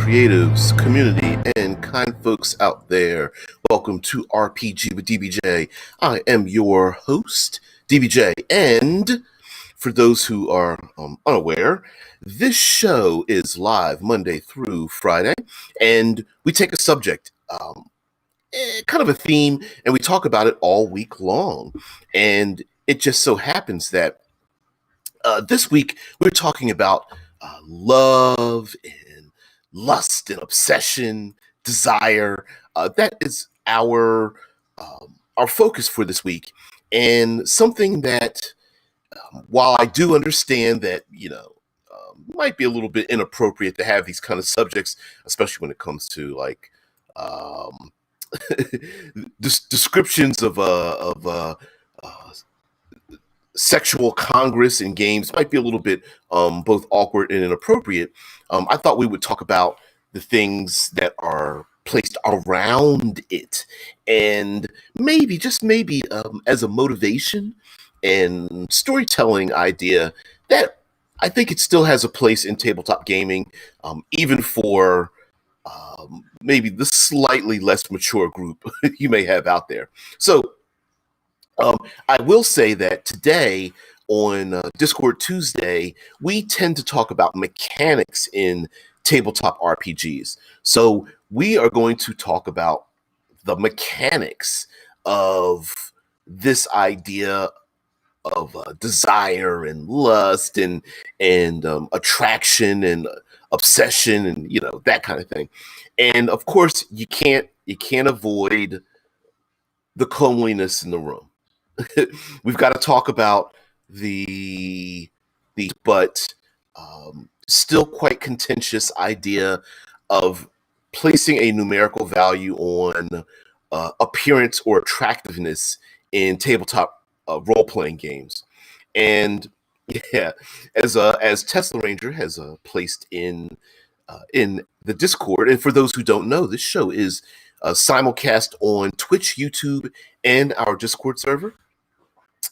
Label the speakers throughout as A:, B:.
A: creatives, community, and kind folks out there. Welcome to RPG with DBJ. I am your host, DBJ, and for those who are unaware, this show is live Monday through Friday, and we take a subject, kind of a theme, and we talk about it all week long. And it just so happens that this week we're talking about love and lust and obsession, desire. That is our focus for this week, and something that, while I do understand that might be a little bit inappropriate to have these kind of subjects, especially when it comes to like um, descriptions of sexual congress in games might be a little bit both awkward and inappropriate. I thought we would talk about the things that are placed around it, and maybe, just maybe, as a motivation and storytelling idea, that I think it still has a place in tabletop gaming, even for maybe the slightly less mature group you may have out there. So I will say that today on Discord Tuesday, we tend to talk about mechanics in tabletop RPGs. So we are going to talk about the mechanics of this idea of desire and lust and attraction and obsession and that kind of thing. And of course, you can't avoid the cleanliness in the room. We've got to talk about the but still quite contentious idea of placing a numerical value on appearance or attractiveness in tabletop role-playing games. And yeah, as Tesla Ranger has placed in the Discord, and for those who don't know, this show is simulcast on Twitch, YouTube, and our Discord server.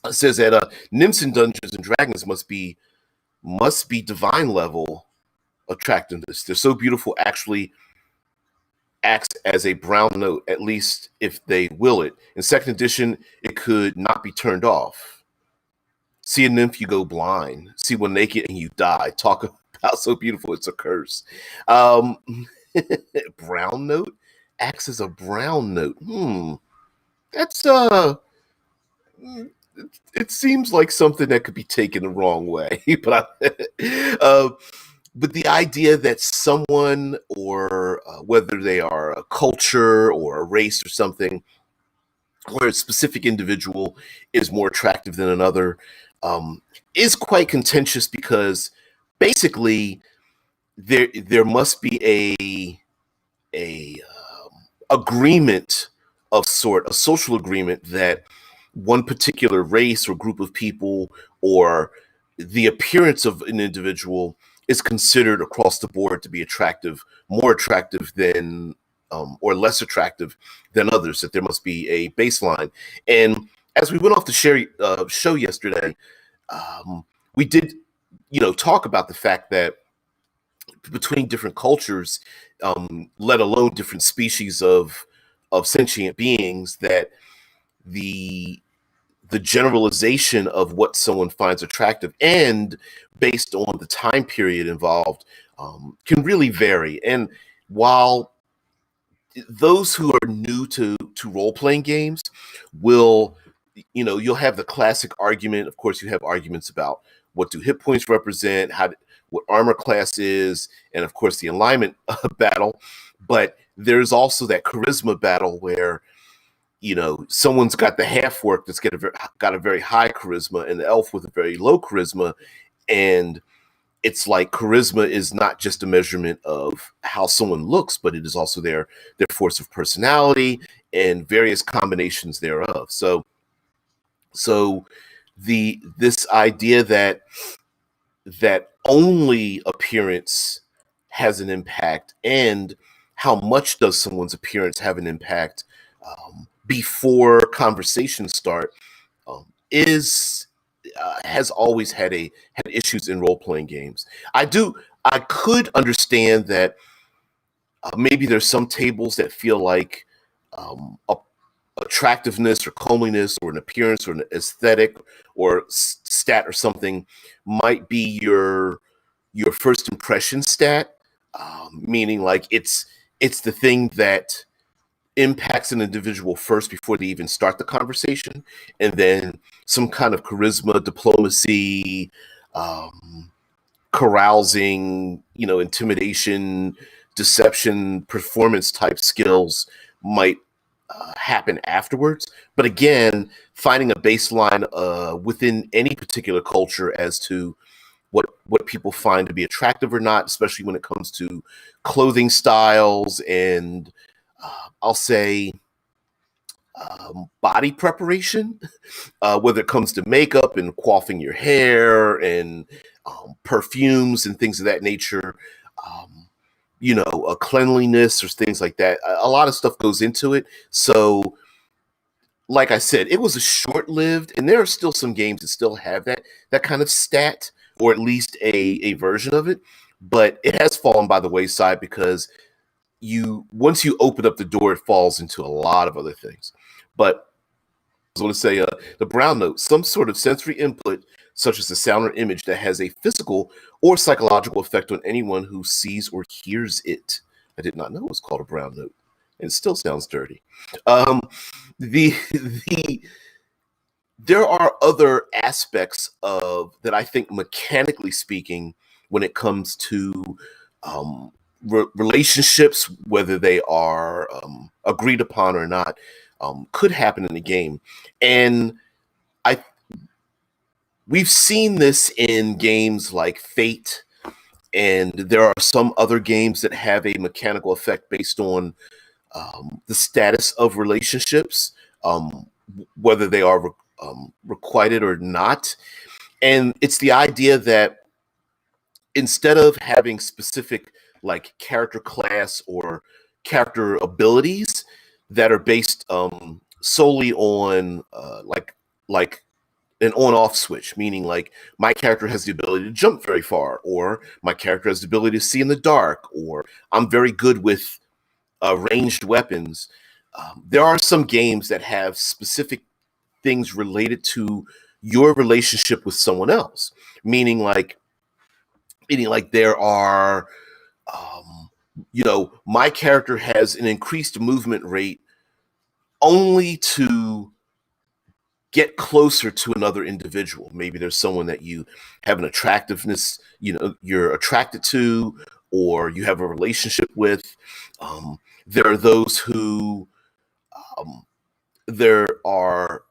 A: It says that nymphs in Dungeons and Dragons must be divine level attractiveness. They're so beautiful, actually acts as a brown note, at least if they will it. In second edition, it could not be turned off. See a nymph, you go blind. See one naked and you die. Talk about so beautiful, it's a curse. Um, brown note acts as a brown note. That's it seems like something that could be taken the wrong way, but the idea that someone, or whether they are a culture or a race or something, where a specific individual is more attractive than another, is quite contentious, because basically there must be a agreement of sort, a social agreement, that one particular race or group of people, or the appearance of an individual, is considered across the board to be attractive, more attractive than or less attractive than others, that there must be a baseline. And as we went off the show yesterday, we did talk about the fact that between different cultures, let alone different species of sentient beings, that the generalization of what someone finds attractive, and based on the time period involved, can really vary. And while those who are new to role-playing games will, you'll have the classic argument. Of course, you have arguments about what do hit points represent, what armor class is, and of course the alignment battle. But there's also that charisma battle where someone's got the half work that's got a very high charisma, and the elf with a very low charisma. And it's like charisma is not just a measurement of how someone looks, but it is also their force of personality and various combinations thereof. So this idea that only appearance has an impact, and how much does someone's appearance have an impact before conversations start, is has always had issues in role-playing games. I could understand that Maybe there's some tables that feel like attractiveness or comeliness or an appearance or an aesthetic or stat or something might be your first impression stat, meaning like it's the thing that impacts an individual first before they even start the conversation, and then some kind of charisma, diplomacy, um, carousing, intimidation, deception, performance type skills might happen afterwards. But again, finding a baseline within any particular culture as to what people find to be attractive or not, especially when it comes to clothing styles and I'll say body preparation, whether it comes to makeup and coiffing your hair and perfumes and things of that nature, cleanliness or things like that. A lot of stuff goes into it. So, like I said, it was a short-lived, and there are still some games that still have that kind of stat, or at least a version of it. But it has fallen by the wayside because once you open up the door, it falls into a lot of other things. But I want to say the brown note, some sort of sensory input, such as a sound or image that has a physical or psychological effect on anyone who sees or hears it. I did not know it was called a brown note. And it still sounds dirty. Um, the the there are other aspects of that I think mechanically speaking, when it comes to relationships, whether they are agreed upon or not, could happen in the game. And I we've seen this in games like Fate, and there are some other games that have a mechanical effect based on the status of relationships, whether they are requited or not. And it's the idea that instead of having specific like character class or character abilities that are based solely on like an on-off switch, meaning like my character has the ability to jump very far, or my character has the ability to see in the dark, or I'm very good with ranged weapons. There are some games that have specific things related to your relationship with someone else, meaning like there are my character has an increased movement rate only to get closer to another individual. Maybe there's someone that you have an attractiveness, you're attracted to, or you have a relationship with. There are those who um, there are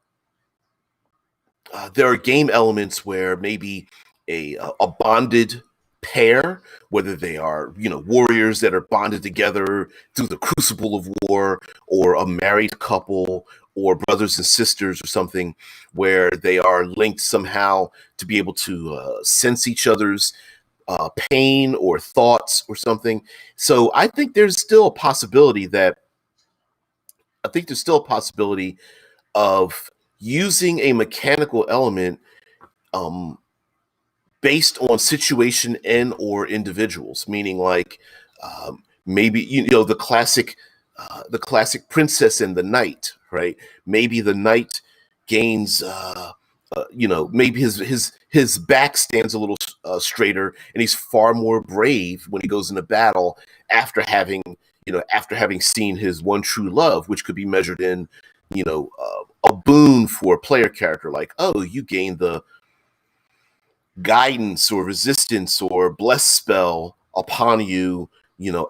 A: there are game elements where maybe a bonded pair, whether they are warriors that are bonded together through the crucible of war, or a married couple, or brothers and sisters, or something, where they are linked somehow to be able to sense each other's pain or thoughts or something. So I think there's still a possibility of using a mechanical element um, based on situation and or individuals, meaning like maybe the classic princess and the knight, right? Maybe the knight gains maybe his back stands a little straighter, and he's far more brave when he goes into battle after having seen his one true love, which could be measured in a boon for a player character, like, oh, you gain the guidance or resistance or bless spell upon you,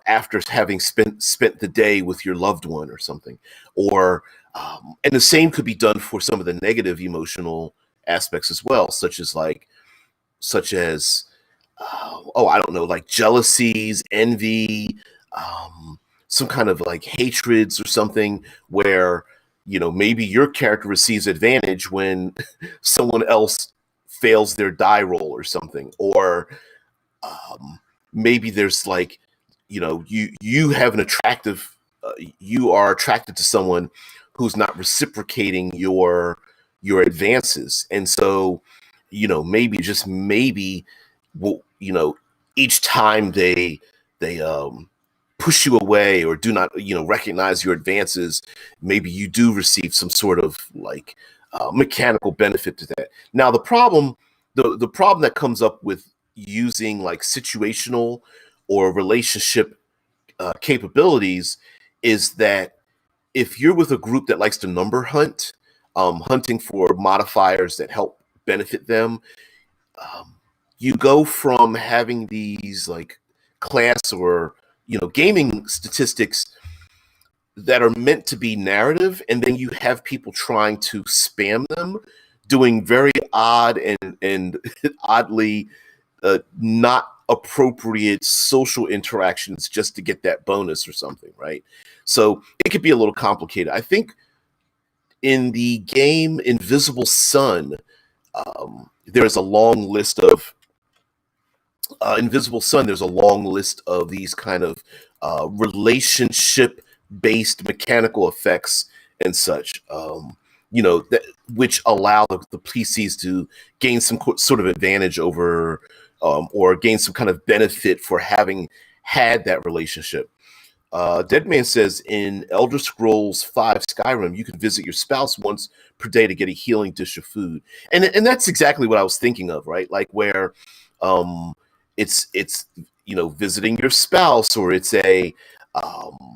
A: after having spent the day with your loved one or something. Or and the same could be done for some of the negative emotional aspects as well, such as I don't know, like jealousies, envy, some kind of like hatreds or something, where maybe your character receives advantage when someone else fails their die roll or something. Or maybe there's like you have an attractive you are attracted to someone who's not reciprocating your advances, and so maybe, just maybe, well, each time they push you away or do not, recognize your advances, maybe you do receive some sort of like mechanical benefit to that. Now, the problem that comes up with using like situational or relationship capabilities is that if you're with a group that likes to number hunt, hunting for modifiers that help benefit them, um, you go from having these like class or gaming statistics that are meant to be narrative, and then you have people trying to spam them, doing very odd and oddly not appropriate social interactions just to get that bonus or something, right? So it could be a little complicated. I think in the game Invisible Sun, there's a long list of Invisible Sun. There's a long list of these kind of relationship based mechanical effects and such. Which allow the PCs to gain some sort of advantage over, or gain some kind of benefit for having had that relationship. Deadman says in Elder Scrolls V Skyrim, you can visit your spouse once per day to get a healing dish of food, and that's exactly what I was thinking of, right? Like where, um, it's visiting your spouse, or it is um,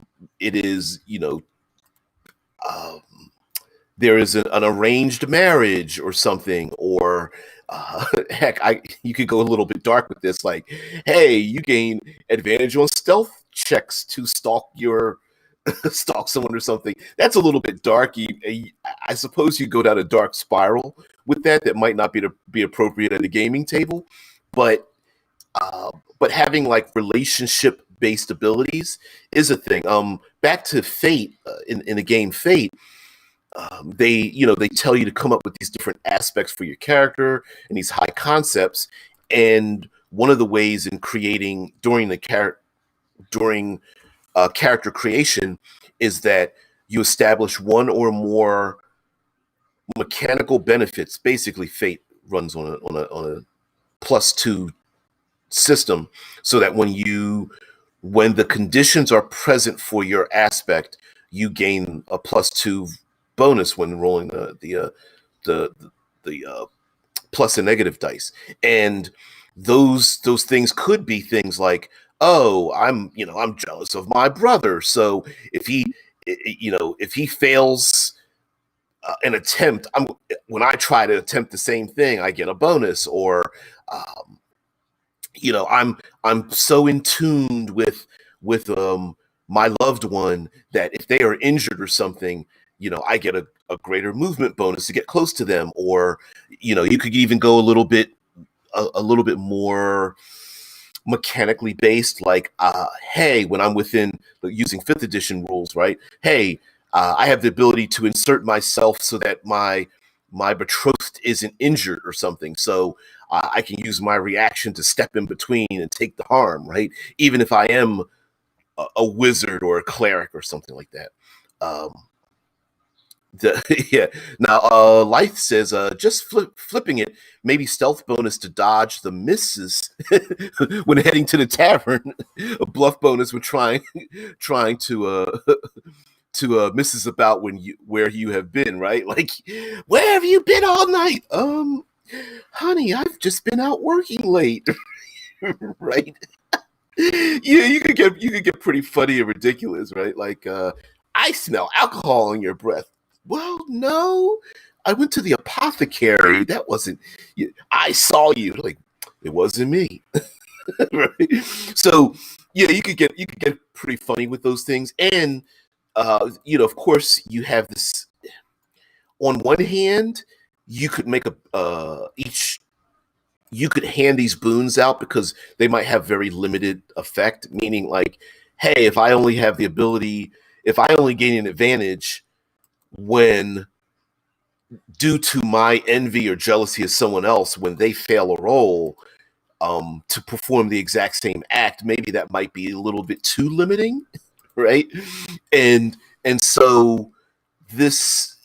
A: there is an arranged marriage or something, or heck, you could go a little bit dark with this, like, hey, you gain advantage on stealth checks to stalk stalk someone or something. That's a little bit darky. I suppose you go down a dark spiral with that might not be appropriate at a gaming table, but having like relationship based abilities is a thing. Back to Fate, in the game Fate, they tell you to come up with these different aspects for your character and these high concepts. And one of the ways in creating during character creation is that you establish one or more mechanical benefits. Basically, Fate runs on a +2 system, so that when the conditions are present for your aspect, you gain a +2 bonus when rolling the plus and negative dice. And those things could be things like, oh, I'm jealous of my brother, so if he fails an attempt, when I try to attempt the same thing, I get a bonus. Or um, I'm so in tune with my loved one that if they are injured or something, I get a greater movement bonus to get close to them. Or you could even go a little bit more mechanically based, like, hey, when I'm within, using 5th edition rules, right? Hey, I have the ability to insert myself so that my betrothed isn't injured or something. So I can use my reaction to step in between and take the harm, right? Even if I am a wizard or a cleric or something like that. Um, yeah. Now, Life says, just flipping it, maybe stealth bonus to dodge the misses when heading to the tavern. A bluff bonus when trying to misses about where you have been, right? Like, where have you been all night? Honey, I've just been out working late, right? Yeah, you could get pretty funny and ridiculous, right? Like, I smell alcohol in your breath. Well, no, I went to the apothecary. That wasn't you. I saw you. Like, it wasn't me. Right? So yeah, you could get pretty funny with those things. And of course, you have this. On one hand, you could make a each you could hand these boons out because they might have very limited effect, meaning like, hey, if I only have the ability, if I only gain an advantage when, due to my envy or jealousy of someone else, when they fail a roll, to perform the exact same act, maybe that might be a little bit too limiting, right? And so this,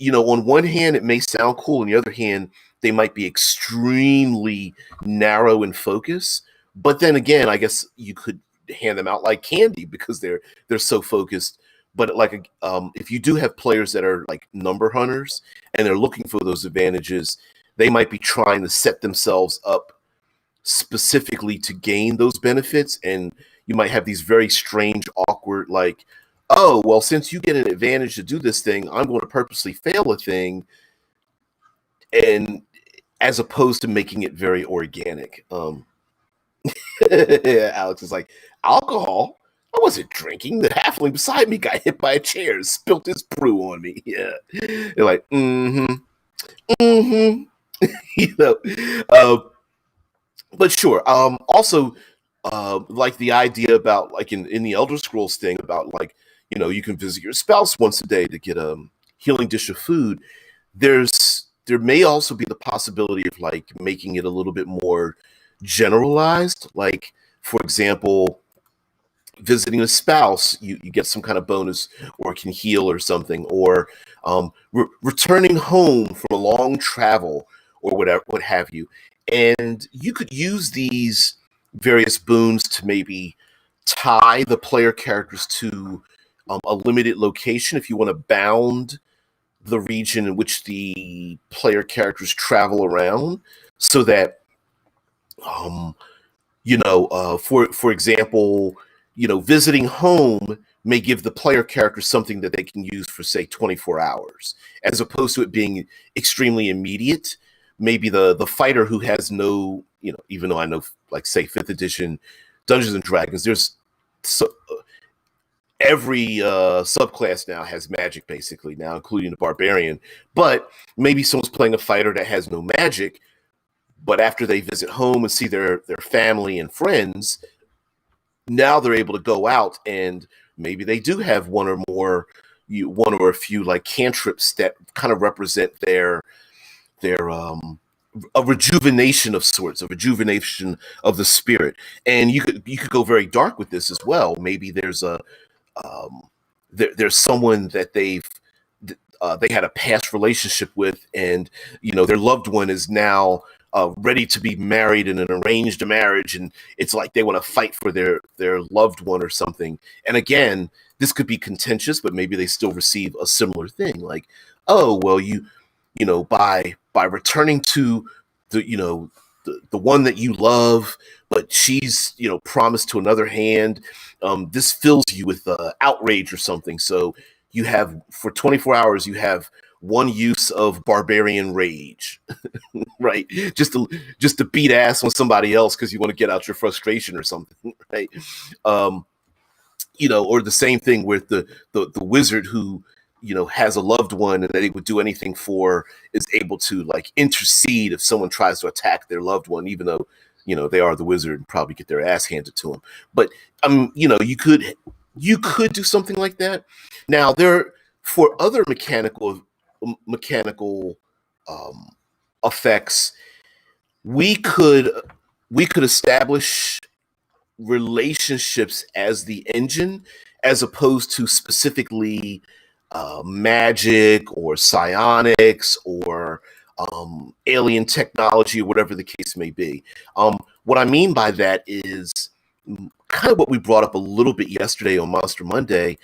A: on one hand, it may sound cool. On the other hand, they might be extremely narrow in focus. But then again, I guess you could hand them out like candy because they're so focused. But like if you do have players that are like number hunters and they're looking for those advantages, they might be trying to set themselves up specifically to gain those benefits, and you might have these very strange, awkward, like, oh, well, since you get an advantage to do this thing, I'm going to purposely fail a thing, and as opposed to making it very organic. Alex is like, alcohol? I wasn't drinking. The halfling beside me got hit by a chair and spilt his brew on me. Yeah. They're like, mm-hmm. Mm-hmm. you know. But sure. Also, like the idea about like in the Elder Scrolls thing about like, you can visit your spouse once a day to get a healing dish of food. There may also be the possibility of like making it a little bit more generalized. Like, for example, visiting a spouse, you get some kind of bonus or can heal or something, or returning home from a long travel or whatever, what have you. And you could use these various boons to maybe tie the player characters to a limited location if you want to bound the region in which the player characters travel around, so that for example, visiting home may give the player character something that they can use for, say, 24 hours, as opposed to it being extremely immediate. Maybe the fighter who has no, even though I know, like, say, 5th edition Dungeons and Dragons, there's every subclass now has magic, basically, now, including the barbarian. But maybe someone's playing a fighter that has no magic, but after they visit home and see their family and friends, now they're able to go out and maybe they do have one or a few like cantrips that kind of represent their a rejuvenation of sorts, a rejuvenation of the spirit. And you could go very dark with this as well. Maybe there's there's someone that they had a past relationship with, and their loved one is now ready to be married in an arranged marriage, and it's like they want to fight for their loved one or something. And again, this could be contentious, but maybe they still receive a similar thing, like, oh, well, by returning to the one that you love, but she's promised to another hand, this fills you with outrage or something. So you have, for 24 hours, you have one use of barbarian rage, right? Just to beat ass on somebody else because you want to get out your frustration or something, right? Or the same thing with the wizard who has a loved one and that he would do anything for, is able to like intercede if someone tries to attack their loved one, even though they are the wizard and probably get their ass handed to them. But you could do something like that. Now, for other mechanical effects, we could establish relationships as the engine, as opposed to specifically magic or psionics or alien technology or whatever the case may be. What I mean by that is kind of what we brought up a little bit yesterday on Monster Monday,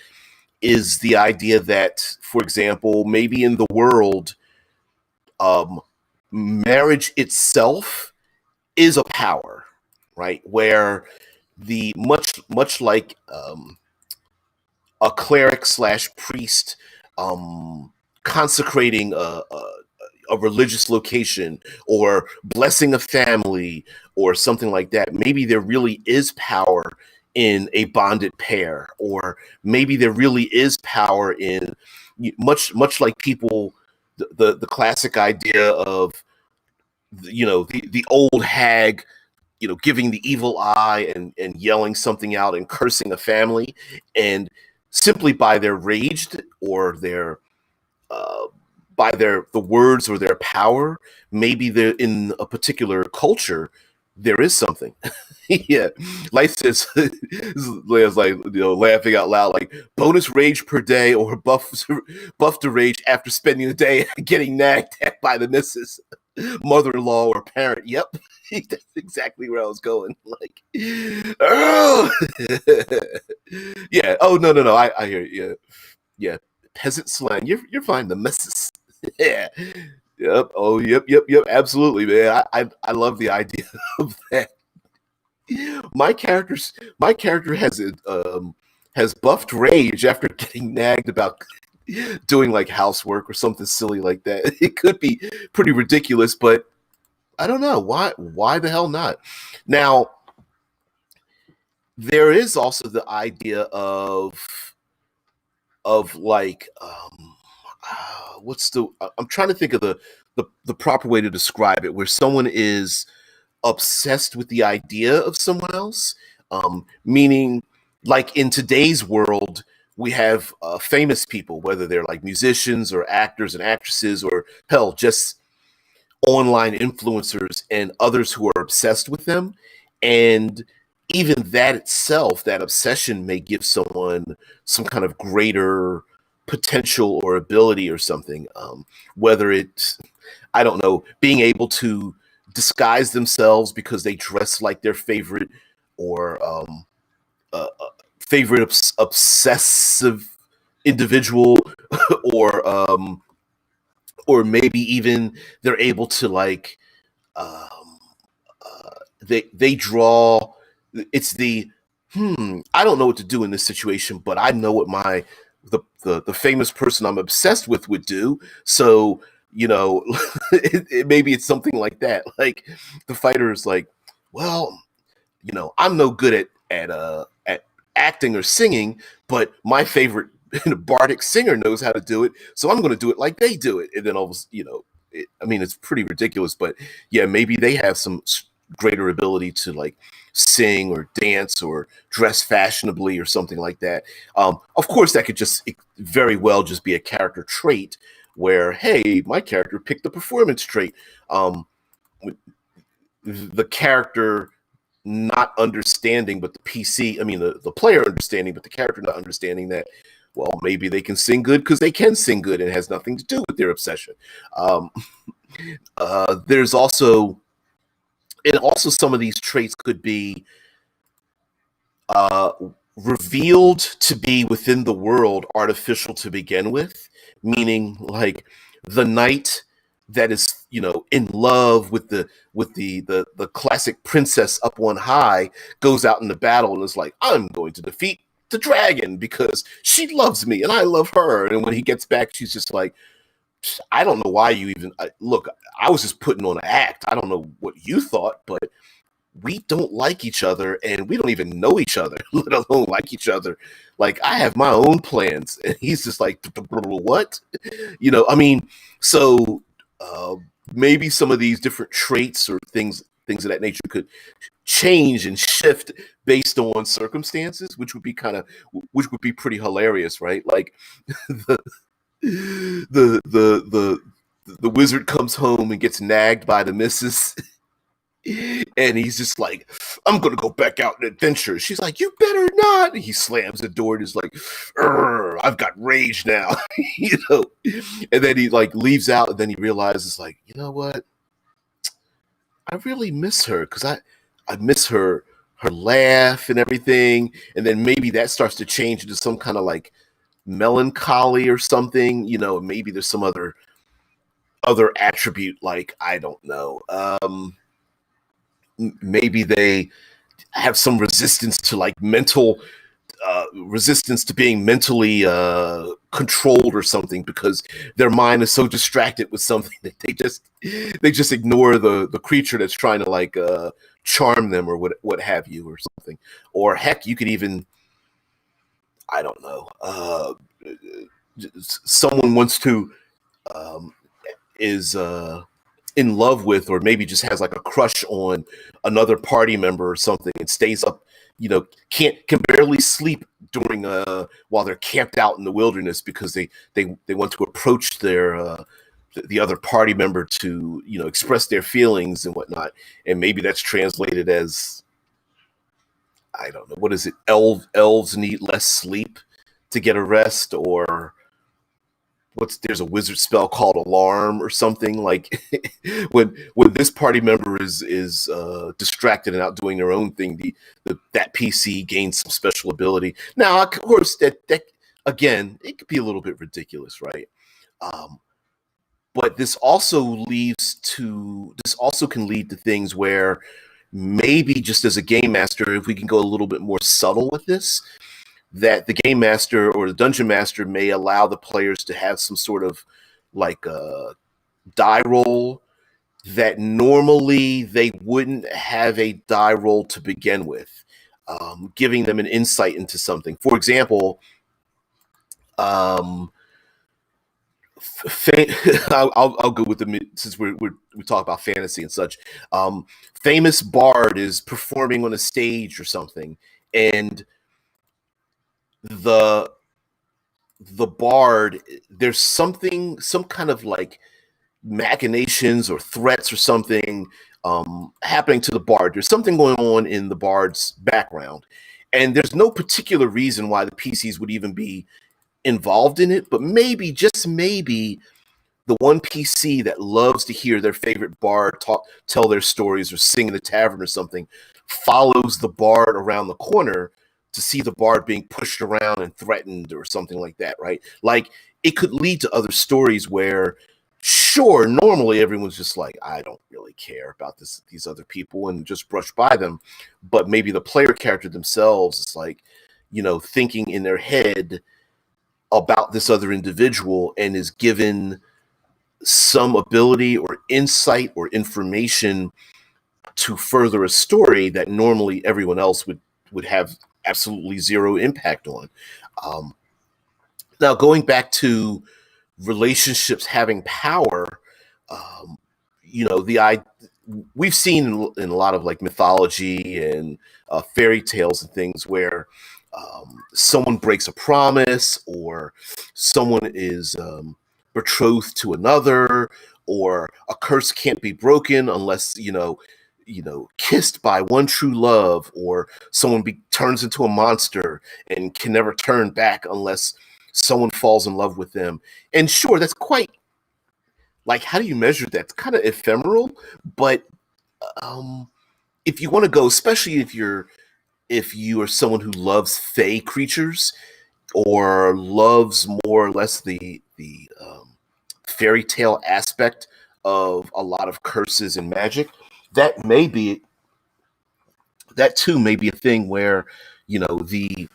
A: is the idea that, for example, maybe in the world, marriage itself is a power, right? Where the much like a cleric / priest consecrating a religious location or blessing a family or something like that, maybe there really is power in a bonded pair, or maybe there really is power in much like people, the classic idea of the old hag giving the evil eye and yelling something out and cursing a family, and simply by their rage or their by the words or their power, maybe they're in a particular culture, there is something. Yeah, Life says, Leia's like, laughing out loud, like, bonus rage per day, or buff to rage after spending the day getting nagged at by the missus. mother-in-law or parent. Yep, that's exactly where I was going. Like, oh, yeah. Oh no, no, no. I hear you. Yeah, yeah. Peasant slang. You're fine. The missus. Yeah. Yep. Oh, yep, yep, yep. Absolutely, man. I love the idea of that. My character has buffed rage after getting nagged about doing like housework or something silly like that. It could be pretty ridiculous, but I don't know why the hell not. Now, there is also the idea of like what's the I'm trying to think of the proper way to describe it, where someone is obsessed with the idea of someone else, meaning like in today's world we have famous people, whether they're like musicians or actors and actresses, or hell, just online influencers and others who are obsessed with them. And even that itself, that obsession may give someone some kind of greater potential or ability or something, whether it's, I don't know, being able to disguise themselves because they dress like their favorite, or favorite obsessive individual, or maybe even they're able to like um, they draw. It's the I don't know what to do in this situation, but I know what the famous person I'm obsessed with would do. So you know, maybe it's something like that. Like the fighter is like, well, I'm no good at acting or singing, but my favorite bardic singer knows how to do it, so I'm going to do it like they do it. And then all of I mean, it's pretty ridiculous, but yeah, maybe they have some greater ability to like sing or dance or dress fashionably or something like that. Of course, that could just very well just be a character trait where, hey, my character picked the performance trait. Um, the character not understanding, but the PC, I mean, the player understanding, but the character not understanding that, well, maybe they can sing good because they can sing good and it has nothing to do with their obsession. Um, there's also, and also some of these traits could be uh, revealed to be within the world artificial to begin with, meaning like the knight that is in love with the classic princess up on high goes out in the battle and is like, I'm going to defeat the dragon because she loves me and I love her. And when he gets back, she's just like, I don't know why you even look, I was just putting on an act. I don't know what you thought, but we don't like each other and we don't even know each other, let alone like each other. Like, I have my own plans. And he's just like, what? I mean, so uh, maybe some of these different traits or things of that nature could change and shift based on circumstances, which would be pretty hilarious, right? Like the the wizard comes home and gets nagged by the missus. And he's just like, I'm gonna go back out and adventure. She's like, you better not. He slams the door and is like, I've got rage now. you know. And then he like leaves out, and then he realizes, like, you know what? I really miss her because I miss her laugh and everything. And then maybe that starts to change into some kind of like melancholy or something. Maybe there's some other attribute, like, I don't know. Maybe they have some resistance to like mental resistance to being mentally controlled or something, because their mind is so distracted with something that they just ignore the creature that's trying to like charm them or what have you or something. Or heck, you could even, I don't know, someone wants to um, is in love with, or maybe just has like a crush on another party member or something, and stays up, can barely sleep during while they're camped out in the wilderness because they want to approach their the other party member to express their feelings and whatnot. And maybe that's translated as, I don't know, what is it, elves need less sleep to get a rest, or there's a wizard spell called alarm or something, like when this party member is distracted and out doing their own thing, that PC gains some special ability. Now, of course, that again, it could be a little bit ridiculous, right? Um, but this also can lead to things where maybe just as a game master, if we can go a little bit more subtle with this, that the game master or the dungeon master may allow the players to have some sort of like a die roll that normally they wouldn't have a die roll to begin with, giving them an insight into something. For example, um, I'll go with the, since we talk about fantasy and such. Famous bard is performing on a stage or something, and the the bard, there's some kind of like machinations or threats or something happening to the bard. There's something going on in the bard's background, and there's no particular reason why the PCs would even be involved in it, but maybe, just maybe, the one PC that loves to hear their favorite bard tell their stories or sing in the tavern or something follows the bard around the corner to see the bard being pushed around and threatened or something like that, right? Like, it could lead to other stories where, sure, normally everyone's just like, I don't really care about these other people, and just brush by them. But maybe the player character themselves is like, thinking in their head about this other individual and is given some ability or insight or information to further a story that normally everyone else would have absolutely zero impact on. Um, Now, going back to relationships having power, um, the I we've seen in a lot of like mythology and fairy tales and things where someone breaks a promise, or someone is betrothed to another, or a curse can't be broken unless kissed by one true love, or someone turns into a monster and can never turn back unless someone falls in love with them. And sure, that's quite, like, how do you measure that? It's kind of ephemeral, but um, if you want to go, especially if you are someone who loves fey creatures or loves more or less the fairy tale aspect of a lot of curses and magic, that may be that too may be a thing where the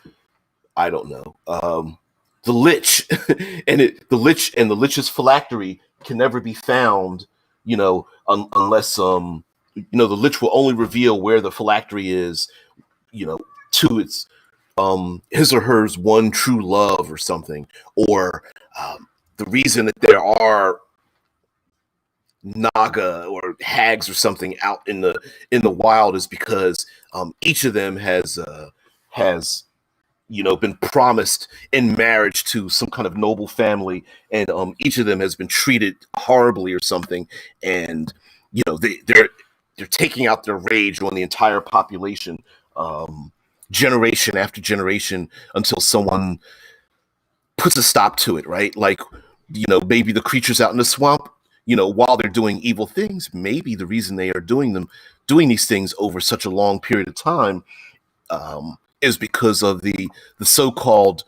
A: I don't know, the lich and the lich's phylactery can never be found, unless the lich will only reveal where the phylactery is, to its his or hers one true love or something. Or the reason that there are naga or hags or something out in the wild is because each of them has been promised in marriage to some kind of noble family, and each of them has been treated horribly or something, and they're taking out their rage on the entire population, generation after generation, until someone puts a stop to it, right? Like, maybe the creatures out in the swamp, while they're doing evil things, maybe the reason they are doing these things over such a long period of time is because of the so-called,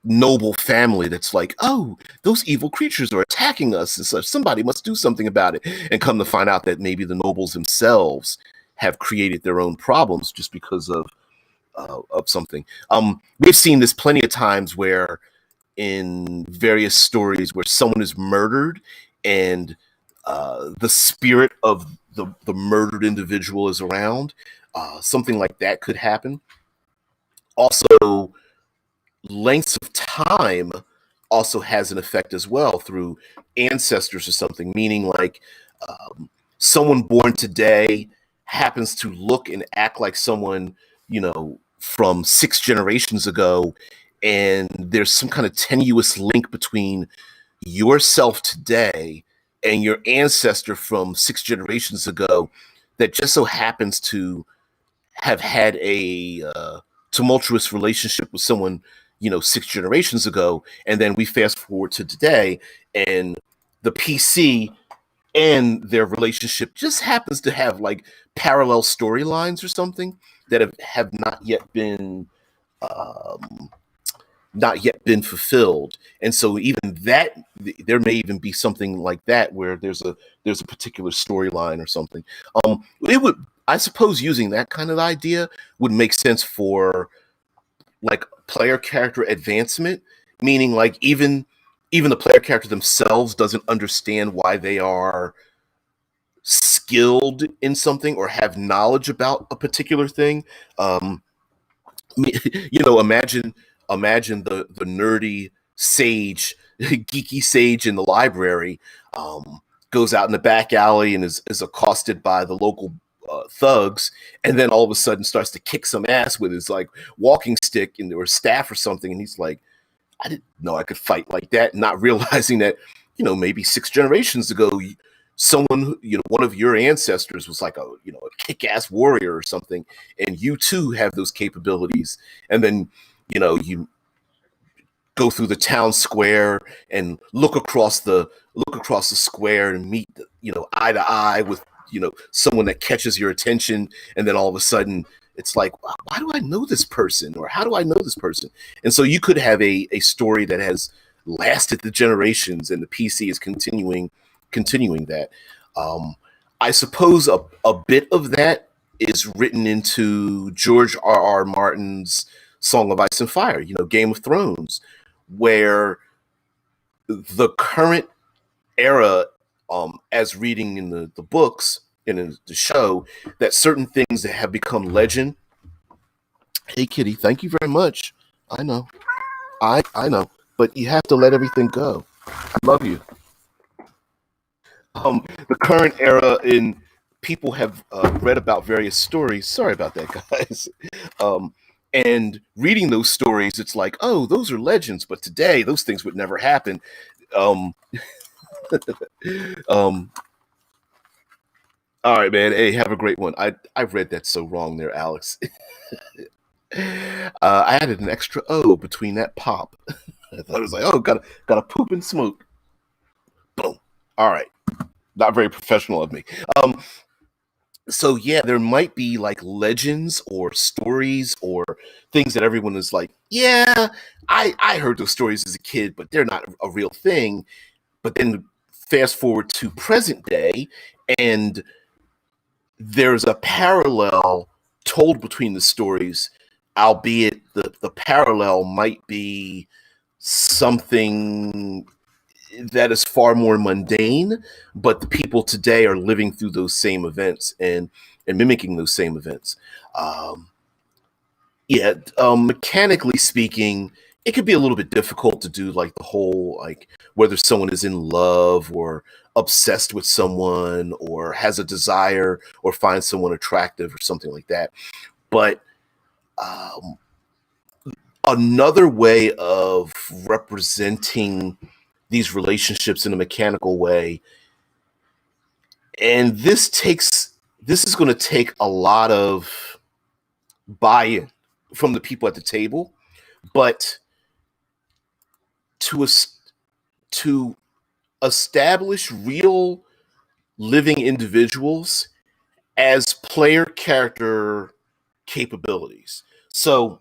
A: noble family that's like, oh, those evil creatures are attacking us and such. Somebody must do something about it. And come to find out that maybe the nobles themselves have created their own problems just because of something. We've seen this plenty of times where in various stories where someone is murdered, and the spirit of the murdered individual is around. Something like that could happen. Also, lengths of time also has an effect as well through ancestors or something, meaning like someone born today happens to look and act like someone, from 6 generations ago, and there's some kind of tenuous link between yourself today and your ancestor from 6 generations ago that just so happens to have had a tumultuous relationship with someone, six generations ago, and then we fast forward to today, and the PC and their relationship just happens to have like parallel storylines or something that have um, not yet been fulfilled. And so even that, there may even be something like that where there's a particular storyline or something. It would, I suppose, using that kind of idea would make sense for like player character advancement, meaning like even the player character themselves doesn't understand why they are skilled in something or have knowledge about a particular thing. Um, imagine the nerdy sage, geeky sage in the library, um, goes out in the back alley and is accosted by the local thugs, and then all of a sudden starts to kick some ass with his like walking stick and or staff or something, and he's like, I didn't know I could fight like that, not realizing that, maybe six generations ago, someone, one of your ancestors was like a kick-ass warrior or something, and you too have those capabilities. And then, you go through the town square and look across the square and meet, eye to eye with, someone that catches your attention, and then all of a sudden it's like, why do I know this person, or how do I know this person? And so you could have a story that has lasted the generations, and the PC is continuing that. um, I suppose a bit of that is written into George R. R. Martin's Song of Ice and Fire, Game of Thrones, where the current era, as reading in the books and in the show, that certain things that have become legend. Hey, Kitty, thank you very much. I know, I know, but you have to let everything go. I love you. The current era in people have read about various stories. Sorry about that, guys. Um, and reading those stories, it's like, oh, those are legends, but today those things would never happen. Um, um, all right, man. Hey, have a great one. I read that so wrong there, Alex. I added an extra O between that pop. I thought it was like, oh, gotta poop and smoke. Boom. All right. Not very professional of me. Um, so yeah, there might be like legends or stories or things that everyone is like, yeah, I heard those stories as a kid, but they're not a real thing. But then fast forward to present day, and there's a parallel told between the stories, albeit the parallel might be something that is far more mundane, but the people today are living through those same events and mimicking those same events. Um, yeah, mechanically speaking, it could be a little bit difficult to do like the whole like whether someone is in love or obsessed with someone or has a desire or finds someone attractive or something like that. But um, another way of representing these relationships in a mechanical way, and this is going to take a lot of buy-in from the people at the table, but to us to establish real living individuals as player character capabilities. So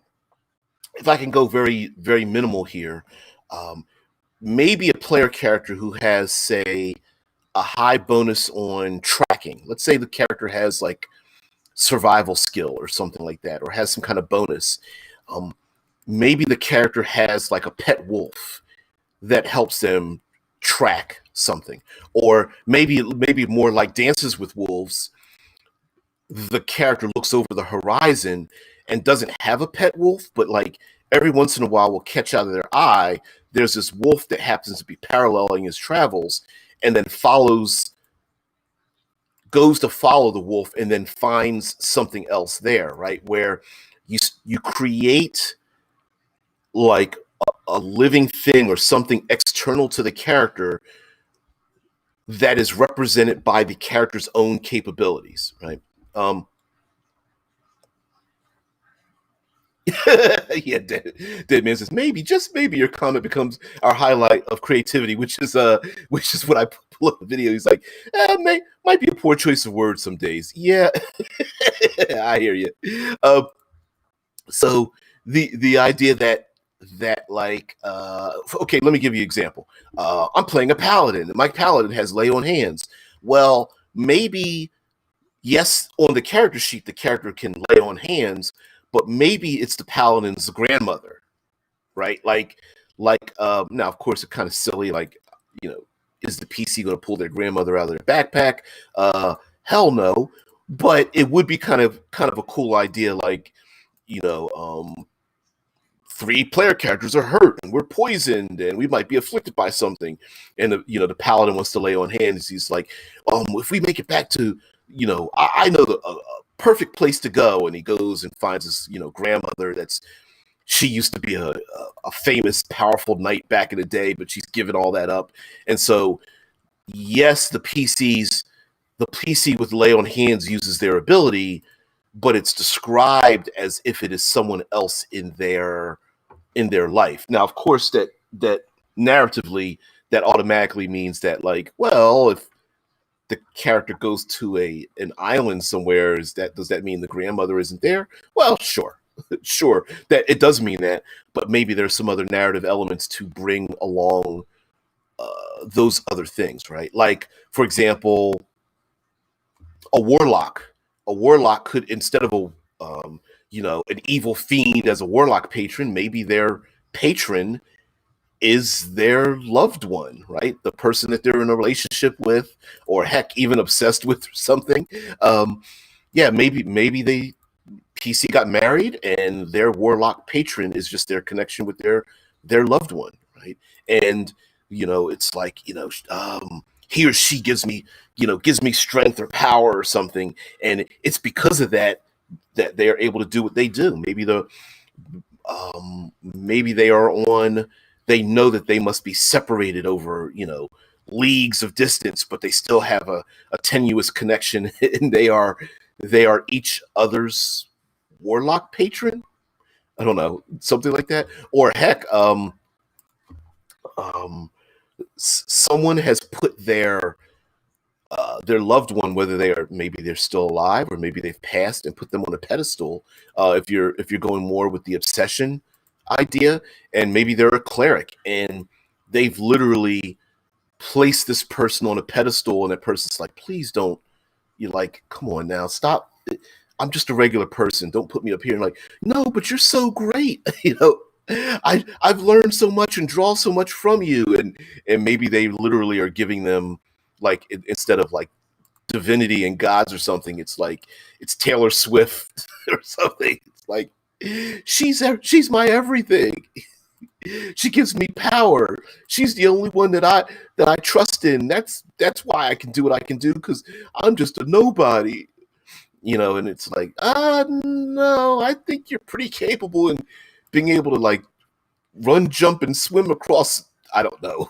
A: if I can go very very minimal here, um, maybe a player character who has, say, a high bonus on tracking. Let's say the character has like survival skill or something like that, or has some kind of bonus. Um, Maybe the character has like a pet wolf that helps them track something, or maybe more like Dances with Wolves. The character looks over the horizon and doesn't have a pet wolf, but like every once in a while will catch out of their eye. There's this wolf that happens to be paralleling his travels, and then goes to follow the wolf and then finds something else there, right? Where you create like a living thing or something external to the character that is represented by the character's own capabilities, right? Um, Yeah, dead man says maybe, just maybe, your comment becomes our highlight of creativity, which is what I pull up the video. He's like, might be a poor choice of words some days. Yeah, I hear you. So the idea that like okay, let me give you an example. I'm playing a paladin, and my paladin has lay on hands. Well, maybe, yes, on the character sheet the character can lay on hands, but maybe it's the paladin's grandmother, right? Now of course it's kind of silly, like, you know, is the PC going to pull their grandmother out of their backpack? Hell no. But it would be kind of a cool idea, like, you know, three player characters are hurt and we're poisoned and we might be afflicted by something, and the paladin wants to lay on hands. He's like, if we make it back to, I know a perfect place to go, and he goes and finds his, grandmother. She used to be a famous powerful knight back in the day, but she's given all that up. And so, yes, the PC with lay on hands uses their ability, but it's described as if it is someone else in their life. Now, of course, that narratively, that automatically means that, like, well, if the character goes to an island somewhere, does that mean the grandmother isn't there? Well, sure. Sure, that it does mean that, but maybe there's some other narrative elements to bring along those other things, right? Like, for example, a warlock. A warlock could, instead of an evil fiend as a warlock patron, maybe their patron is their loved one, right? The person that they're in a relationship with, or heck, even obsessed with, or something. Yeah, maybe they PC got married, and their warlock patron is just their connection with their loved one, right? And it's like, he or she gives me strength or power or something, and it's because of that they are able to do what they do. Maybe they are on. They know that they must be separated over, leagues of distance, but they still have a tenuous connection, and they are each other's warlock patron. I don't know, something like that. Or heck, someone has put their loved one, whether maybe they're still alive or maybe they've passed, and put them on a pedestal. If you're going more with the obsession idea, and maybe they're a cleric, and they've literally placed this person on a pedestal, and that person's like, please don't. You're like, come on now, stop. I'm just a regular person. Don't put me up here. And like, no, but you're so great. I've learned so much and draw so much from you, and maybe they literally are giving them, like, instead of like divinity and gods or something, it's like it's Taylor Swift or something. It's like, she's my everything. She gives me power. She's the only one that I trust in. That's why I can do what I can do, because I'm just a nobody. And it's like, no, I think you're pretty capable in being able to, like, run, jump, and swim across, I don't know,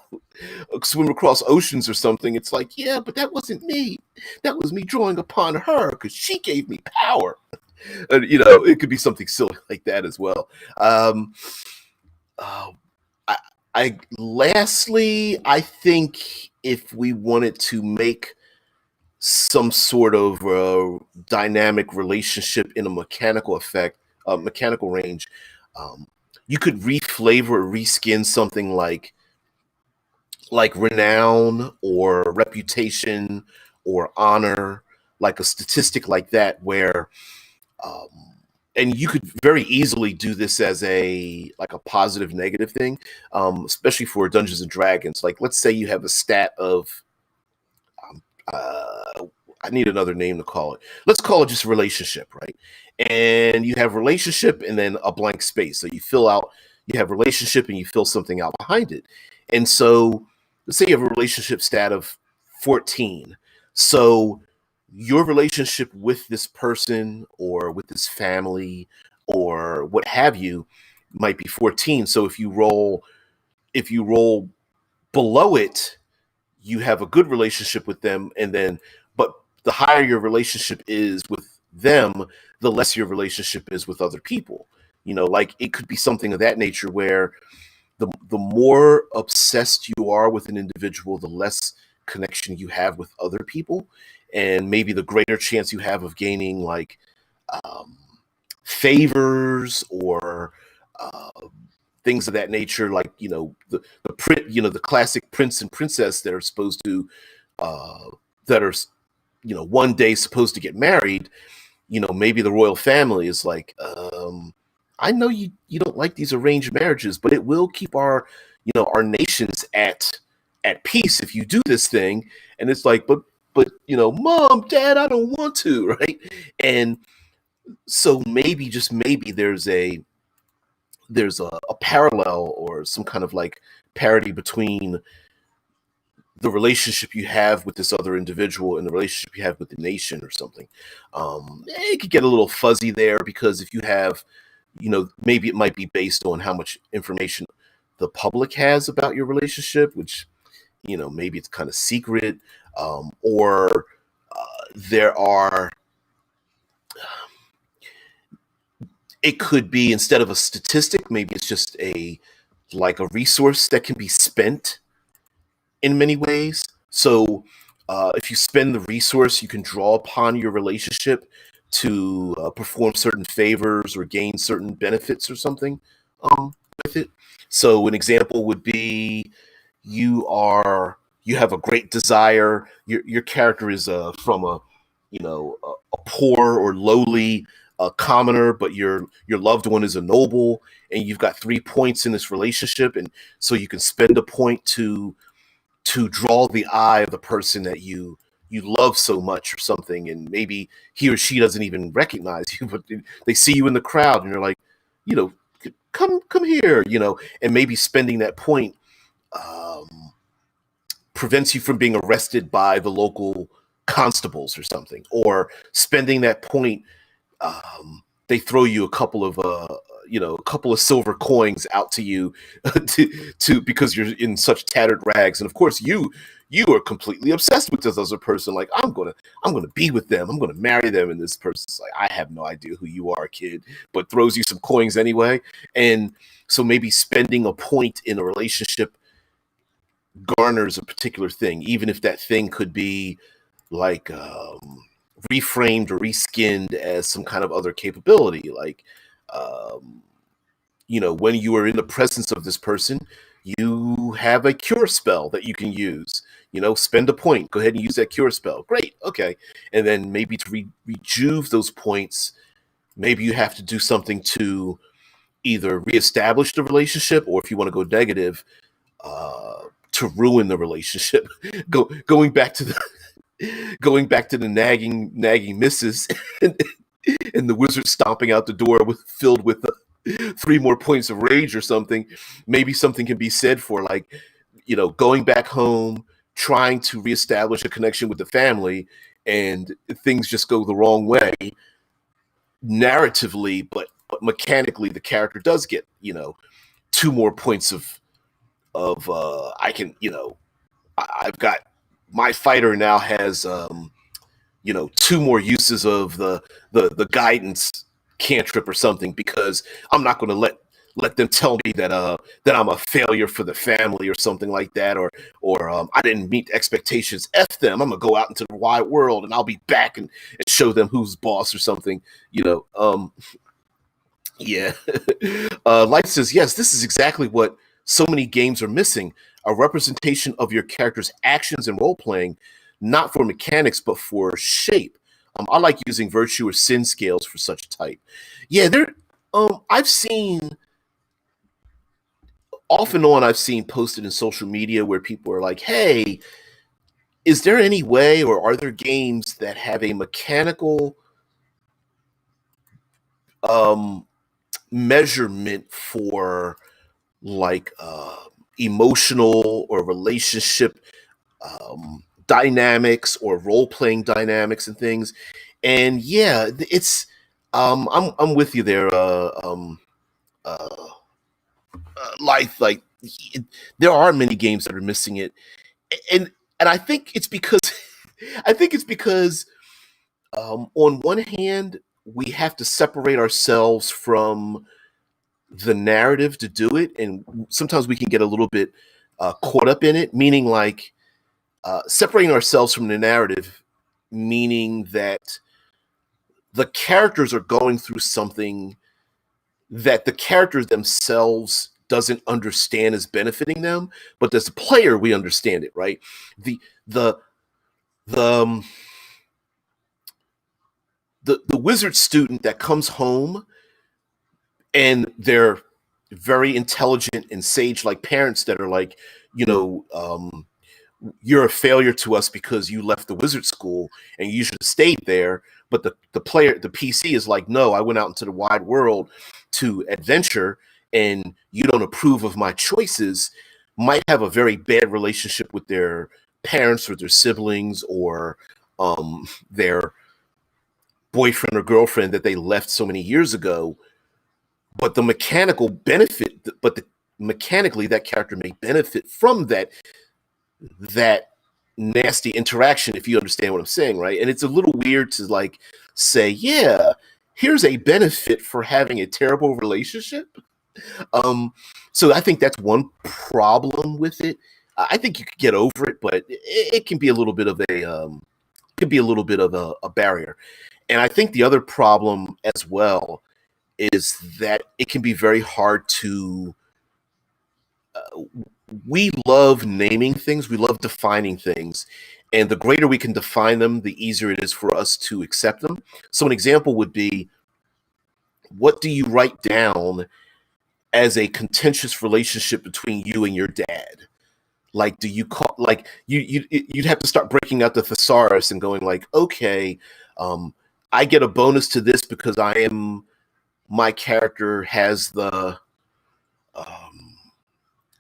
A: swim across oceans or something. It's like, yeah, but that wasn't me. That was me drawing upon her because she gave me power. And, it could be something silly like that as well. Uh, lastly, I think if we wanted to make some sort of dynamic relationship in a mechanical range, um, you could reflavor or reskin something like renown or reputation or honor, like a statistic like that, where um, and you could very easily do this as a positive negative thing, especially for Dungeons and Dragons. Like, let's say you have a stat of uh, I need another name to call it. Let's call it just relationship, right? And you have relationship and then a blank space. So you have relationship and you fill something out behind it. And so let's say you have a relationship stat of 14. So your relationship with this person or with this family or what have you might be 14. So if you roll below it, you have a good relationship with them, but the higher your relationship is with them, the less your relationship is with other people. Like it could be something of that nature where the more obsessed you are with an individual, the less connection you have with other people, and maybe the greater chance you have of gaining like um, favors or uh, things of that nature, like the print, the classic prince and princess that are supposed to uh, that are one day supposed to get married. Maybe the royal family is like, I know you don't like these arranged marriages, but it will keep our nations at peace if you do this thing. And it's like, but mom, dad, I don't want to, right? And so maybe, just maybe, there's a parallel or some kind of like parity between the relationship you have with this other individual and the relationship you have with the nation or something. It could get a little fuzzy there because if you have, maybe it might be based on how much information the public has about your relationship, which, maybe it's kind of secret, or there are, it could be, instead of a statistic, maybe it's just like a resource that can be spent in many ways. So if you spend the resource, you can draw upon your relationship to perform certain favors or gain certain benefits or something with it. So an example would be you have a great desire. Your character is from a poor or lowly commoner, but your loved one is a noble, and you've got 3 points in this relationship, and so you can spend a point to draw the eye of the person that you love so much or something, and maybe he or she doesn't even recognize you, but they see you in the crowd and they're like, you know come here, and maybe spending that point um, prevents you from being arrested by the local constables or something, or spending that point, they throw you a couple of silver coins out to you to because you're in such tattered rags, and of course you are completely obsessed with this other person. Like, I'm gonna be with them, I'm gonna marry them, and this person's like, I have no idea who you are, kid, but throws you some coins anyway. And so maybe spending a point in a relationship garners a particular thing, even if that thing could be like reframed or reskinned as some kind of other capability. Like, um, when you are in the presence of this person, you have a cure spell that you can use. Spend a point, go ahead and use that cure spell. Great, okay. And then maybe to rejuve those points, maybe you have to do something to either reestablish the relationship, or if you want to go negative, to ruin the relationship. Going back to the nagging missus, and the wizard stomping out the door filled with 3 more points of rage or something. Maybe something can be said for, like, going back home, trying to reestablish a connection with the family, and things just go the wrong way narratively, but mechanically the character does get 2 more points of I can, I've got, my fighter now has 2 more uses of the guidance cantrip or something, because I'm not going to let them tell me that I'm a failure for the family or something like that, or I didn't meet expectations. F them. I'm gonna go out into the wide world and I'll be back and show them who's boss or something. Yeah. Light says, yes, this is exactly what so many games are missing: a representation of your character's actions and role playing, not for mechanics, but for shape. I like using virtue or sin scales for such type. Yeah, I've seen, off and on, I've seen posted in social media where people are like, hey, is there any way, or are there games that have a mechanical um, measurement for, like, emotional or relationship dynamics or role playing dynamics and things? And yeah, it's I'm with you there. Uh, Life, like, there are many games that are missing it, and I think it's because I think it's because on one hand we have to separate ourselves from the narrative to do it, and sometimes we can get a little bit caught up in it, meaning like separating ourselves from the narrative, meaning that the characters are going through something that the characters themselves doesn't understand as benefiting them, but as a player we understand it, right? The the the um, the wizard student that comes home and they're very intelligent and sage like parents that are like, you know, you're a failure to us because you left the wizard school and you should have stayed there. But the player, the PC is like, no, I went out into the wide world to adventure and you don't approve of my choices, might have a very bad relationship with their parents or their siblings or their boyfriend or girlfriend that they left so many years ago. But the mechanical benefit, but mechanically that character may benefit from that nasty interaction, if you understand what I'm saying, right? And it's a little weird to like say, yeah, here's a benefit for having a terrible relationship. Um, so I think that's one problem with it. I think you could get over it, but it can be a little bit of a barrier. And I think the other problem as well is that it can be very hard to we love naming things, we love defining things, and the greater we can define them, the easier it is for us to accept them. So an example would be, what do you write down as a contentious relationship between you and your dad? Like, do you call like you'd have to start breaking out the thesaurus and going like, okay, I get a bonus to this because my character um,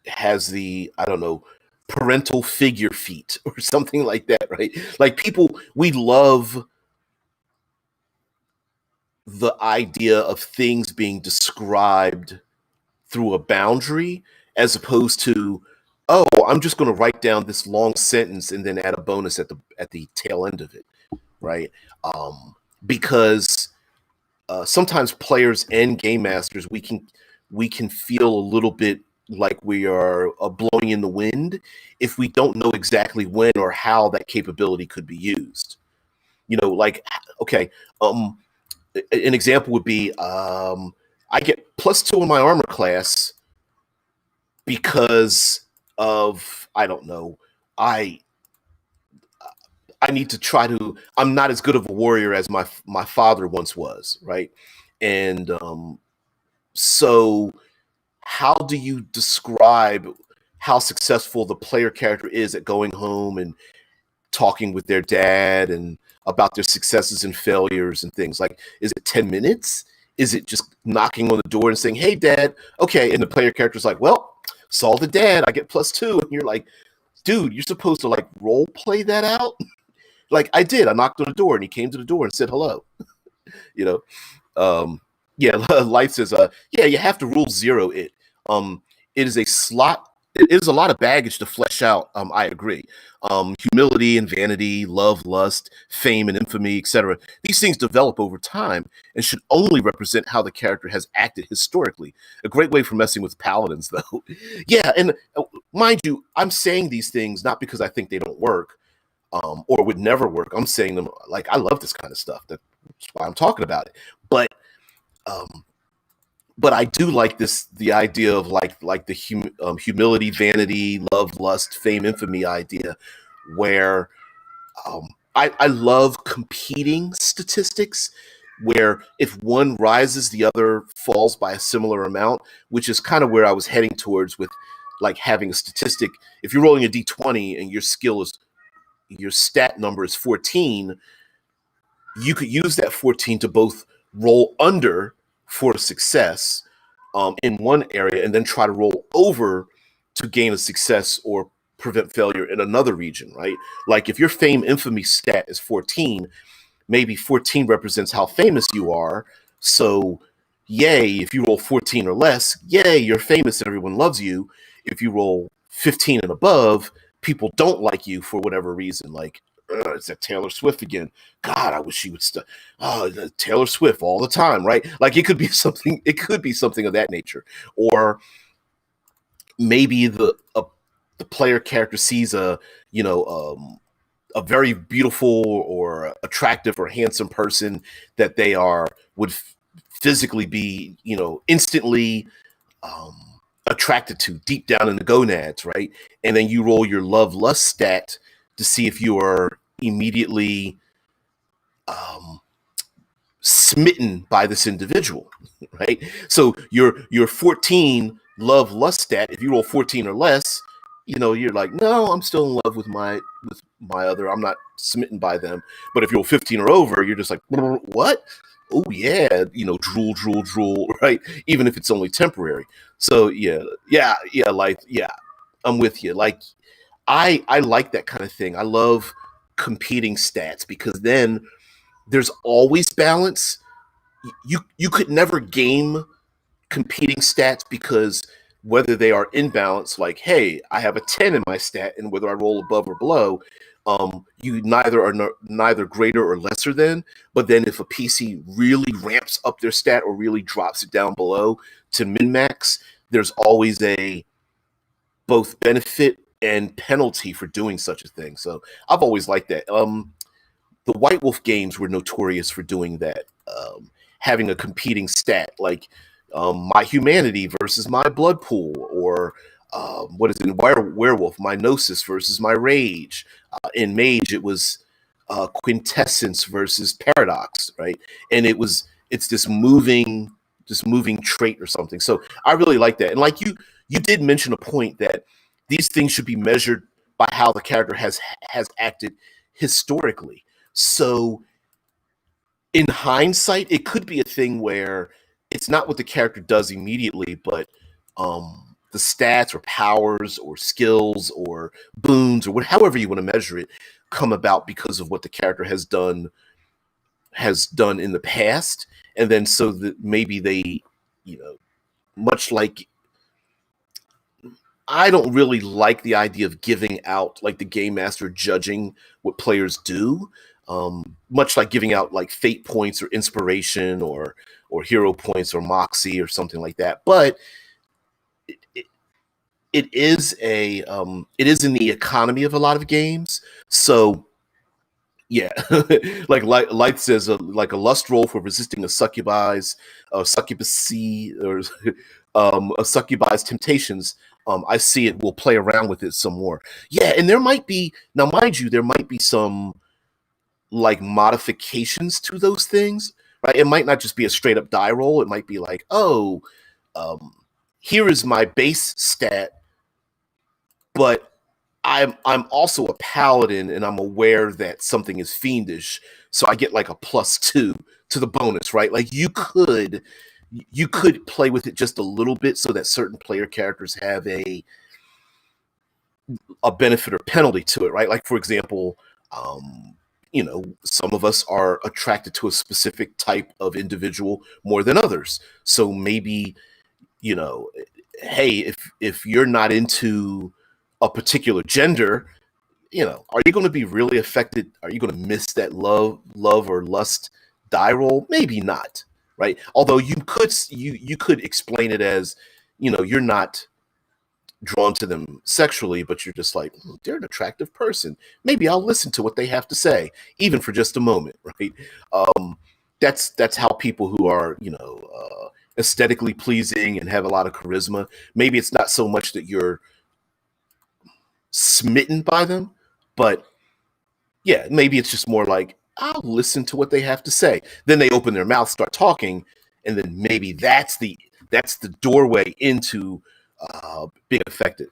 A: has the, I don't know, parental figure feat or something like that, right? Like people, we love the idea of things being described through a boundary as opposed to, oh, I'm just going to write down this long sentence and then add a bonus at the tail end of it, right? Because sometimes players and game masters, we can feel a little bit like we are blowing in the wind if we don't know exactly when or how that capability could be used. Like, okay, um, an example would be, I get +2 in my armor class because of, I don't know, I I need to try to. I'm not as good of a warrior as my father once was, right? And so how do you describe how successful the player character is at going home and talking with their dad and about their successes and failures and things? Like, is it 10 minutes? Is it just knocking on the door and saying, hey dad, okay, and the player character's like, well, saw the dad, I get +2, and you're like, dude, you're supposed to like role play that out. Like, I did, I knocked on the door and he came to the door and said hello. you know yeah. Life says, yeah, you have to rule zero it. It is a slot. It is a lot of baggage to flesh out. I agree. Humility and vanity, love, lust, fame and infamy, etc. These things develop over time and should only represent how the character has acted historically. A great way for messing with paladins, though. Yeah, and mind you, I'm saying these things not because I think they don't work, or would never work. I'm saying them like I love this kind of stuff. That's why I'm talking about it. But um, but I do like the idea of like the humility, vanity, love, lust, fame, infamy idea, where I love competing statistics, where if one rises, the other falls by a similar amount, which is kind of where I was heading towards with like having a statistic. If you're rolling a d20 and your stat number is 14, you could use that 14 to both roll under for a success in one area and then try to roll over to gain a success or prevent failure in another region, right? Like if your fame infamy stat is 14, maybe 14 represents how famous you are. So, yay, if you roll 14 or less, yay, you're famous and everyone loves you. If you roll 15 and above, people don't like you for whatever reason. Like, it's that Taylor Swift again. God, I wish she would Taylor Swift all the time, right? Like it could be something. It could be something of that nature, or maybe the player character sees a very beautiful or attractive or handsome person that they would physically be instantly um, attracted to deep down in the gonads, right? And then you roll your love lust stat to see if you are immediately um, smitten by this individual, right? So your 14 love lust stat, if you roll 14 or less, you're like, no, I'm still in love with my other. I'm not smitten by them. But if you roll 15 or over, you're just like, what? Oh yeah, drool, drool, drool, right? Even if it's only temporary. So yeah, I'm with you. Like I like that kind of thing. I love competing stats because then there's always balance. You could never game competing stats because whether they are in balance, like, hey, I have a 10 in my stat, and whether I roll above or below, you neither are neither greater or lesser than. But then if a PC really ramps up their stat or really drops it down below to min max, there's always a both benefit and penalty for doing such a thing. So I've always liked that. The White Wolf games were notorious for doing that, having a competing stat like my humanity versus my blood pool, or what is it, werewolf, my gnosis versus my rage. In mage, it was quintessence versus paradox, right? And it's this moving trait or something. So I really like that. And like you did mention a point that these things should be measured by how the character has acted historically. So in hindsight, it could be a thing where it's not what the character does immediately, but the stats or powers or skills or boons or however you want to measure it come about because of what the character has done in the past, and then so that maybe they, much like I don't really like the idea of giving out like the game master judging what players do. Much like giving out like fate points or inspiration or hero points or moxie or something like that. But it, it, it is in the economy of a lot of games. So yeah, like Light says, like a lust roll for resisting a succubusy, or a succubi's temptations. I see it. We'll play around with it some more. Yeah, and there might be now, mind you, there might be some like modifications to those things, right? It might not just be a straight up die roll. It might be like, oh, um, here is my base stat, but I'm also a paladin and I'm aware that something is fiendish, so I get like a +2 to the bonus, right? Like you could play with it just a little bit so that certain player characters have a benefit or penalty to it, right? Like for example, some of us are attracted to a specific type of individual more than others. So maybe, you know, hey, if you're not into a particular gender, are you going to be really affected? Are you going to miss that love or lust die roll? Maybe not, right? Although you could explain it as, you're not drawn to them sexually, but you're just like, they're an attractive person. Maybe I'll listen to what they have to say, even for just a moment, right? Um, that's how people who are, aesthetically pleasing and have a lot of charisma. Maybe it's not so much that you're smitten by them, but yeah, maybe it's just more like, I'll listen to what they have to say. Then they open their mouth, start talking, and then maybe that's the doorway into being affected.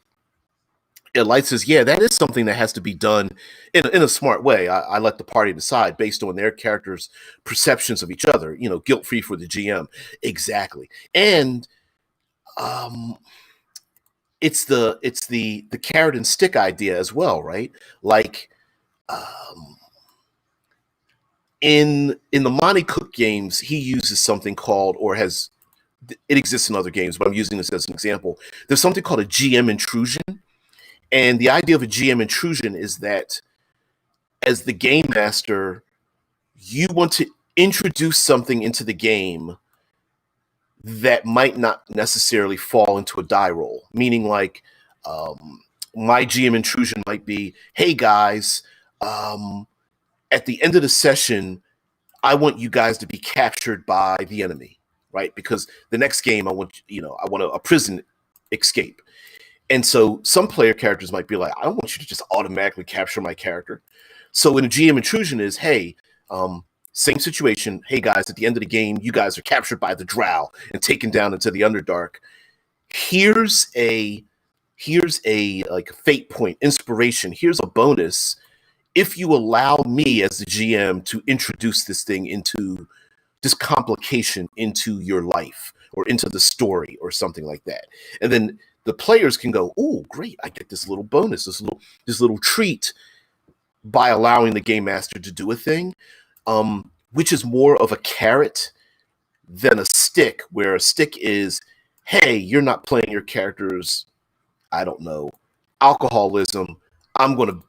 A: And Light says, yeah, that is something that has to be done in a smart way. I let the party decide based on their characters' perceptions of each other, guilt free for the GM. Exactly. And um, it's the carrot and stick idea as well, right? Like um, in the Monty Cook games, he uses something called, or has, it exists in other games, but I'm using this as an example. There's something called a GM intrusion. And the idea of a GM intrusion is that as the game master, you want to introduce something into the game that might not necessarily fall into a die roll, meaning like my GM intrusion might be, hey guys, at the end of the session, I want you guys to be captured by the enemy, right? Because the next game, I want a prison escape. And so some player characters might be like, I don't want you to just automatically capture my character. So when a GM intrusion is, hey, same situation. Hey guys, at the end of the game, you guys are captured by the Drow and taken down into the Underdark. Here's a like fate point, inspiration. Here's a bonus if you allow me as the GM to introduce this thing into this complication into your life or into the story or something like that. And then the players can go, oh, great, I get this little bonus, this little treat by allowing the game master to do a thing, which is more of a carrot than a stick, where a stick is, hey, you're not playing your character's, I don't know, alcoholism. I'm going to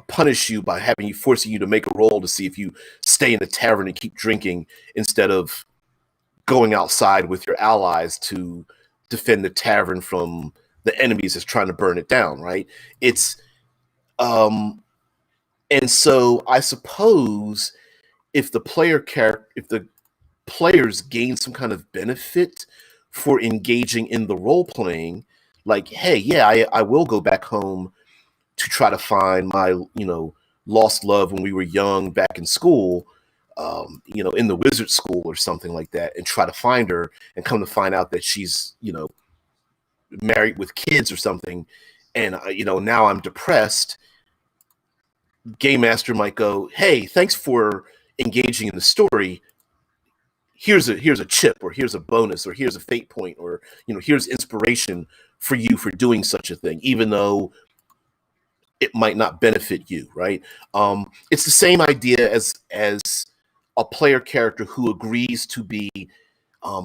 A: punish you by forcing you to make a roll to see if you stay in the tavern and keep drinking instead of going outside with your allies to defend the tavern from the enemies that's trying to burn it down, right? It's and so I suppose if the players gain some kind of benefit for engaging in the role playing, like, hey, yeah, I will go back home to try to find my, lost love when we were young back in school, in the wizard school or something like that, and try to find her and come to find out that she's, married with kids or something. And, now I'm depressed. Game master might go, hey, thanks for engaging in the story. Here's a chip, or here's a bonus, or here's a fate point, or, here's inspiration for you for doing such a thing, even though it might not benefit you, right? It's the same idea as a player character who agrees to be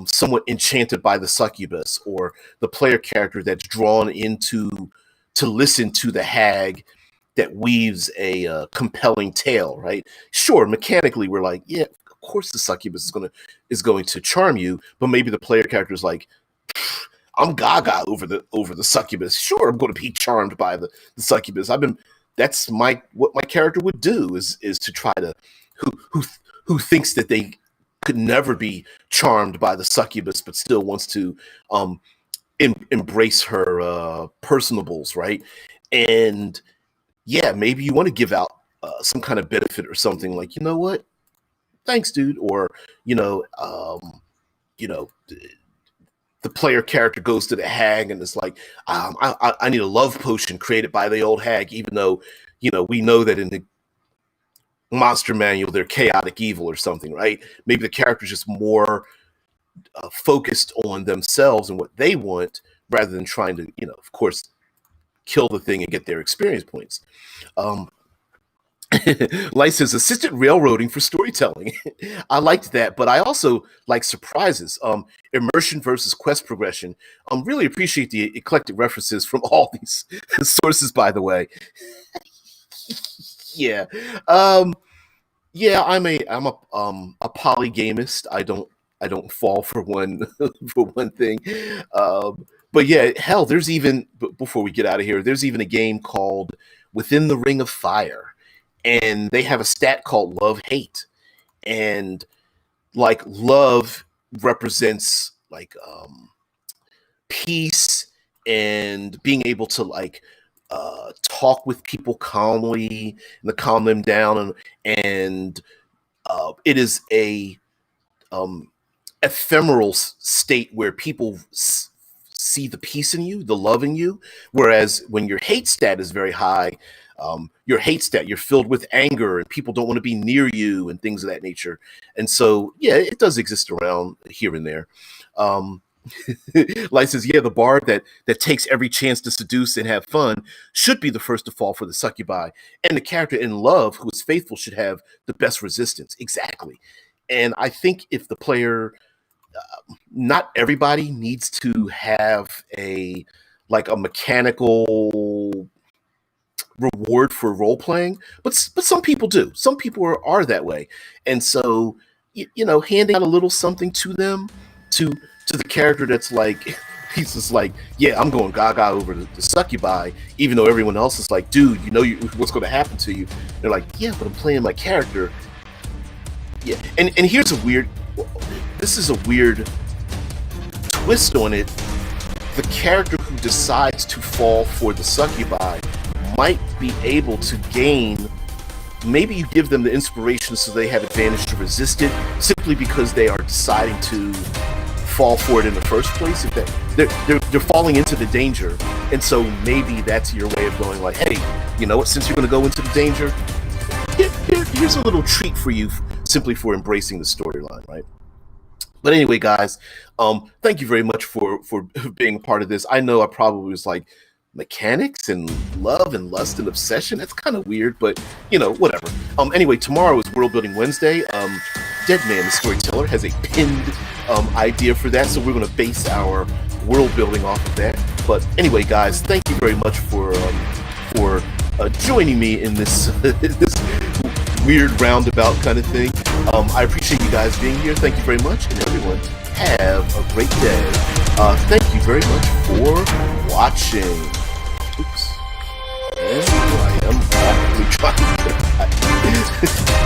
A: somewhat enchanted by the succubus, or the player character that's drawn into to listen to the hag that weaves a compelling tale, right? Sure, mechanically we're like, yeah, of course the succubus is going to charm you, but maybe the player character is like, I'm gaga over the succubus. Sure, I'm going to be charmed by the succubus. That's what my character would do is to try to who thinks that they could never be charmed by the succubus, but still wants to embrace her personables, right? And yeah, maybe you want to give out some kind of benefit or something, like, you know what? Thanks, dude. Or, you know, the player character goes to the hag and is like, I need a love potion created by the old hag, even though, we know that in the monster manual they're chaotic evil or something, right? Maybe the character's just more focused on themselves and what they want rather than trying to, of course, kill the thing and get their experience points. Light says assisted railroading for storytelling. I liked that, but I also like surprises. Immersion versus quest progression. Really appreciate the eclectic references from all these sources, by the way. Yeah. Yeah, I'm a polygamist. I don't fall for one for one thing. But yeah, hell, there's even before we get out of here, there's even a game called Within the Ring of Fire, and they have a stat called love hate, and like love represents like peace and being able to like talk with people calmly and to calm them down, and it is a ephemeral state where people see the peace in you, the love in you. Whereas when your hate stat is very high, your hate stat, you're filled with anger and people don't want to be near you and things of that nature. And so, yeah, it does exist around here and there. Light says, yeah, the bard that takes every chance to seduce and have fun should be the first to fall for the succubi. And the character in love who is faithful should have the best resistance. Exactly. And I think if the player, not everybody needs to have a mechanical reward for role playing, but some people do. Some people are that way, and so handing out a little something to them, to the character that's like, he's just like, yeah, I'm going gaga over the succubi, even though everyone else is like, dude, what's going to happen to you. They're like, yeah, but I'm playing my character. Yeah, and here's this is a weird twist on it. The character who decides to fall for the succubi might be able to gain, maybe you give them the inspiration so they have advantage to resist it, simply because they are deciding to fall for it in the first place. If they're falling into the danger, and so maybe that's your way of going like, hey, you know what, since you're going to go into the danger, here's a little treat for you, simply for embracing the storyline, right? But anyway, guys, thank you very much for being a part of this. I know I probably was like, mechanics and love and lust and obsession, that's kind of weird, but whatever. Anyway, tomorrow is World Building Wednesday. Dead Man the Storyteller has a pinned idea for that, so we're going to base our world building off of that. But anyway, guys, thank you very much for joining me in this this weird roundabout kind of thing. I appreciate you guys being here. Thank you very much, and everyone, have a great day. Thank you very much for watching. Oops. And I am awfully trying to